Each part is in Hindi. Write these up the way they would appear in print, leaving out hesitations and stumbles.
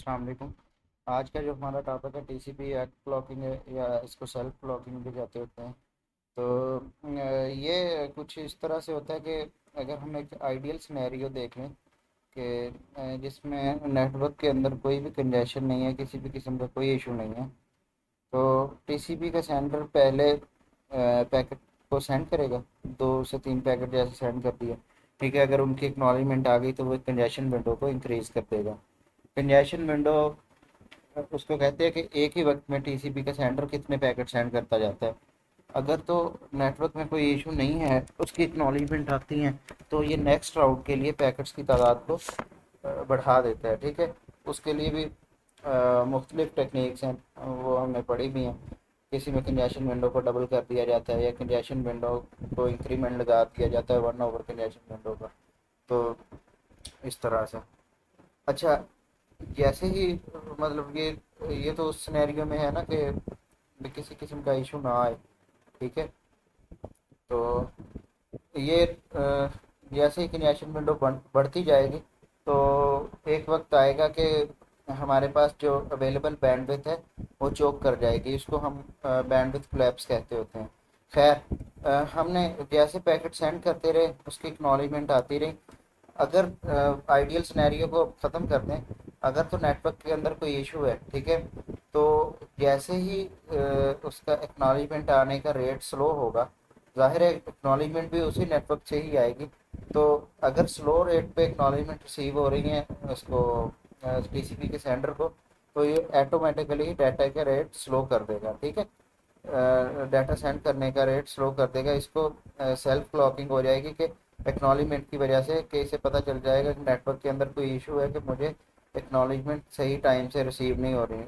अस्सलाम वालेकुम। आज का जो हमारा टॉपिक है टीसीपी एक्ट क्लॉकिंग है या इसको सेल्फ क्लॉकिंग भी कहते होते हैं। तो ये कुछ इस तरह से होता है कि अगर हम एक आइडियल सिनेरियो देख लें कि जिसमें नेटवर्क के अंदर कोई भी कंजेशन नहीं है, किसी भी किस्म का कोई इशू नहीं है, तो टीसीपी का सेंडर पहले पैकेट को सेंड करेगा। 2 से 3 पैकेट जैसे सेंड कर दिया, ठीक है। अगर उनकी एक्नॉलेजमेंट आ गई तो वो कंजेशन विंडो को इंक्रीज कर देगा। कंजेशन विंडो उसको कहते हैं कि एक ही वक्त में टीसीपी का सेंडर कितने पैकेट सेंड करता जाता है। अगर तो नेटवर्क में कोई इशू नहीं है, उसकी एक्नॉलेजमेंट आती है, तो ये नेक्स्ट राउट के लिए पैकेट्स की तादाद को बढ़ा देता है, ठीक है। उसके लिए भी मुख्तलिफ टेक्निक्स हैं, वो हमने पढ़ी भी हैं। किसी में कंजेशन विंडो को डबल कर दिया जाता है या कंजेशन विंडो को इंक्रीमेंट लगा दिया जाता है 1/, कंजेशन विंडो का। तो इस तरह से। अच्छा, जैसे ही मतलब ये तो उस सिनेरियो में है ना कि भी किसी किस्म का इशू ना आए, ठीक है। तो ये जैसे ही कंजेशन विंडो बढ़ती जाएगी, तो एक वक्त आएगा कि हमारे पास जो अवेलेबल बैंडविड्थ है वो चोक कर जाएगी। इसको हम बैंडविड्थ कोलैप्स कहते होते हैं। खैर, हमने जैसे पैकेट सेंड करते रहे, उसकी एक्नॉलेजमेंट आती रही। अगर आइडियल सिनेरियो को ख़त्म कर दें, अगर तो नेटवर्क के अंदर कोई इशू है, ठीक है, तो जैसे ही उसका एक्नॉलेजमेंट आने का रेट स्लो होगा, ज़ाहिर है एक्नॉलेजमेंट भी उसी नेटवर्क से ही आएगी। तो अगर स्लो रेट पे एक्नॉलेजमेंट रिसीव हो रही है उसको टीसीपी के सेंडर को, तो ये ऑटोमेटिकली डाटा का रेट स्लो कर देगा, ठीक है। डाटा सेंड करने का रेट स्लो कर देगा। इसको सेल्फ क्लॉकिंग हो जाएगी कि एक्नॉलेजमेंट की वजह से, कि इसे पता चल जाएगा कि नेटवर्क के अंदर कोई इशू है, कि मुझे एक्नॉलेजमेंट सही टाइम से रिसीव नहीं हो रही है,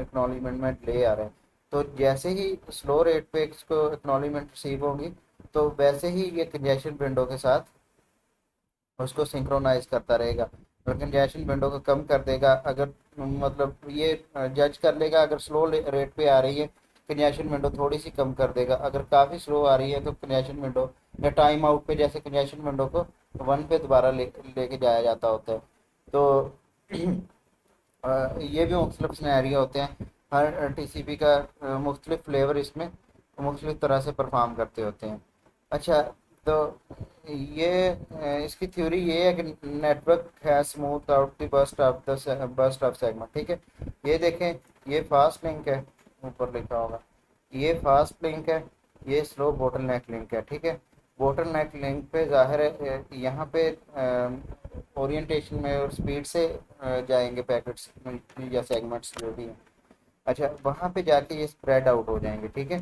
एक्नॉलेजमेंट ले आ रहे हैं। तो जैसे ही स्लो रेट पे इसको एक्नॉलेजमेंट रिसीव होगी, तो वैसे ही ये कंजेशन विंडो के साथ उसको सिंक्रोनाइज करता रहेगा। और कंजेशन विंडो को कम कर देगा। अगर मतलब ये जज कर लेगा, अगर स्लो रेट पे आ रही है, कंजेशन विंडो थोड़ी सी कम कर देगा। अगर काफ़ी स्लो आ रही है तो कंजेशन विंडो या टाइम आउट पे, जैसे कंजेशन विंडो को 1 पे दोबारा लेके जाया जाता होता है। तो ये भी मुख्तलिफ सिनेरियो होते हैं। हर टीसीपी का मुख्तलिफ फ्लेवर इसमें मुख्तलिफ तरह से परफॉर्म करते होते हैं। अच्छा, तो ये इसकी थ्योरी ये है कि नेटवर्क है smooth out the burst of segment, ठीक है। ये देखें, ये फास्ट लिंक है, ऊपर लिखा होगा। ये फास्ट लिंक है, ये स्लो बोटल नेक लिंक है, ठीक है। बोटल नेक लिंक पे जाहिर है यहाँ पे ओरिएंटेशन में और स्पीड से जाएंगे पैकेट्स या सेगमेंट्स जो भी हैं। अच्छा, वहाँ पे जाके ये स्प्रेड आउट हो जाएंगे, ठीक है।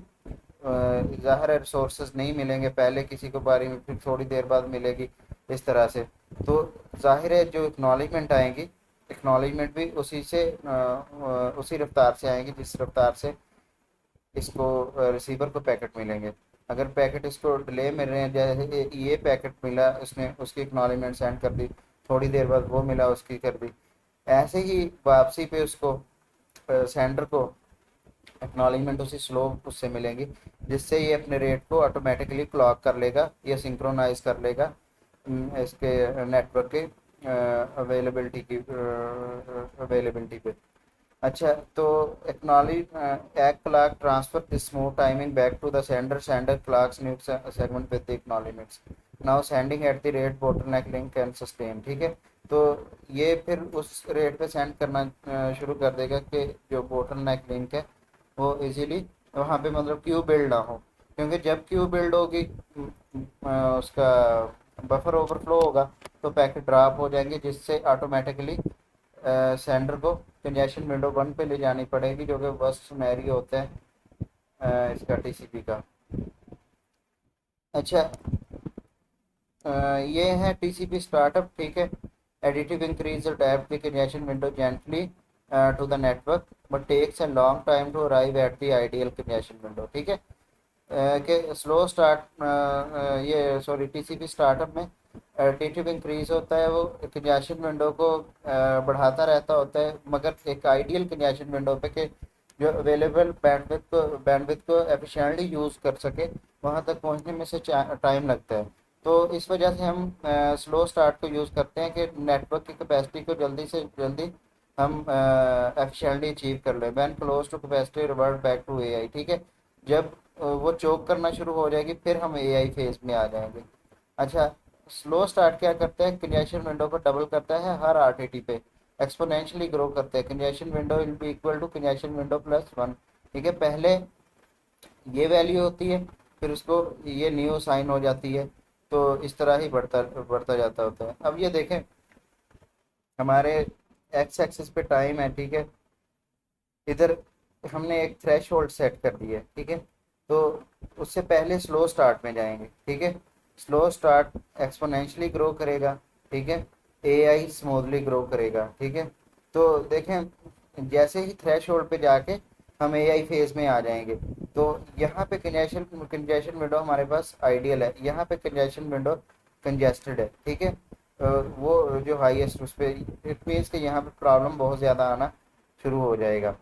ज़ाहिर है रिसोर्सेज नहीं मिलेंगे, पहले किसी को बारी में, फिर थोड़ी देर बाद मिलेगी, इस तरह से। तो ज़ाहिर है जो एक्नॉलेजमेंट आएंगी, एक्नॉलेजमेंट भी उसी रफ्तार से आएंगी जिस रफ्तार से इसको रिसीवर को पैकेट मिलेंगे। अगर पैकेट इसको डिले मिल रहे हैं, जैसे ये पैकेट मिला, उसने उसकी एक्नॉलेजमेंट सेंड कर दी, थोड़ी देर बाद वो मिला, उसकी कर दी। ऐसे ही वापसी पे उसको सेंडर को एक्नॉलेजमेंट उसी स्लो उससे मिलेंगी, जिससे ये अपने रेट को ऑटोमेटिकली क्लॉक कर लेगा या सिंक्रोनाइज कर लेगा इसके नेटवर्क के अवेलेबिलिटी पे। अच्छा, तो एक्नॉलेज एक clock transfer this smooth timing back to the sender, sender clocks new segment with the acknowledgements, now sending at the rate bottleneck link can sustain, ठीक है। तो ये फिर उस रेट पे सेंड करना शुरू कर देगा कि जो बोटलनेक लिंक है वो इजीली वहाँ पे मतलब क्यू बिल्ड ना हो। क्योंकि जब क्यू बिल्ड होगी, उसका बफर ओवरफ्लो होगा, तो पैकेट ड्रॉप हो जाएंगे, जिससे ऑटोमेटिकली सेंडर को कंजेशन विंडो 1 पे ले जानी पड़ेगी, जो कि वर्स्ट सिनेरियो होता है इसका टीसीपी का। अच्छा, ये है टीसीपी स्टार्टअप, ठीक है। Additive increase tap the congestion window gently to the network, but takes a long time to arrive at the ideal congestion window, ठीक है। कि स्लो स्टार्ट ये सॉरी टीसीपी स्टार्टअप में एडिटिव इंक्रीज होता है, वो कंजेशन विंडो को बढ़ाता रहता होता है, मगर एक आइडियल कंजेशन विंडो पे कि जो अवेलेबल बैंडविड्थ को एफिशिएंटली यूज़ कर सके, वहाँ तक पहुँचने में से टाइम लगता है। तो इस वजह से हम स्लो स्टार्ट को यूज़ करते हैं कि नेटवर्क की कैपेसिटी को जल्दी से जल्दी हम एफिशिएंटली अचीव कर लें। When close to capacity revert back to AI, ठीक है। जब वो चोक करना शुरू हो जाएगी फिर हम एआई फेज में आ जाएंगे। अच्छा, स्लो स्टार्ट क्या करता है, कंजेशन विंडो को डबल करता है हर आरटीटी पे, एक्सपोनेंशियली ग्रो करता है। Congestion window will be equal to congestion window plus one, ठीक है। पहले ये वैल्यू होती है, फिर उसको ये न्यू साइन हो जाती है। तो इस तरह ही बढ़ता बढ़ता जाता होता है। अब ये देखें, हमारे एक्स एक्सिस पे टाइम है, ठीक है। इधर हमने एक थ्रेश होल्ड सेट कर दिया है, ठीक है। तो उससे पहले स्लो स्टार्ट में जाएंगे, ठीक है। स्लो स्टार्ट एक्सपोनेंशियली ग्रो करेगा, ठीक है। एआई स्मूथली ग्रो करेगा, ठीक है। तो देखें, जैसे ही थ्रेश होल्ड पे जाके हम एआई फेज में आ जाएंगे। तो यहाँ पे कंजेशन कंजेशन विंडो हमारे पास आइडियल है, यहाँ पे कंजेशन विंडो कंजेस्टेड है, ठीक है। वो जो हाईएस्ट उस पर इट मीन्स कि यहाँ पे प्रॉब्लम बहुत ज़्यादा आना शुरू हो जाएगा।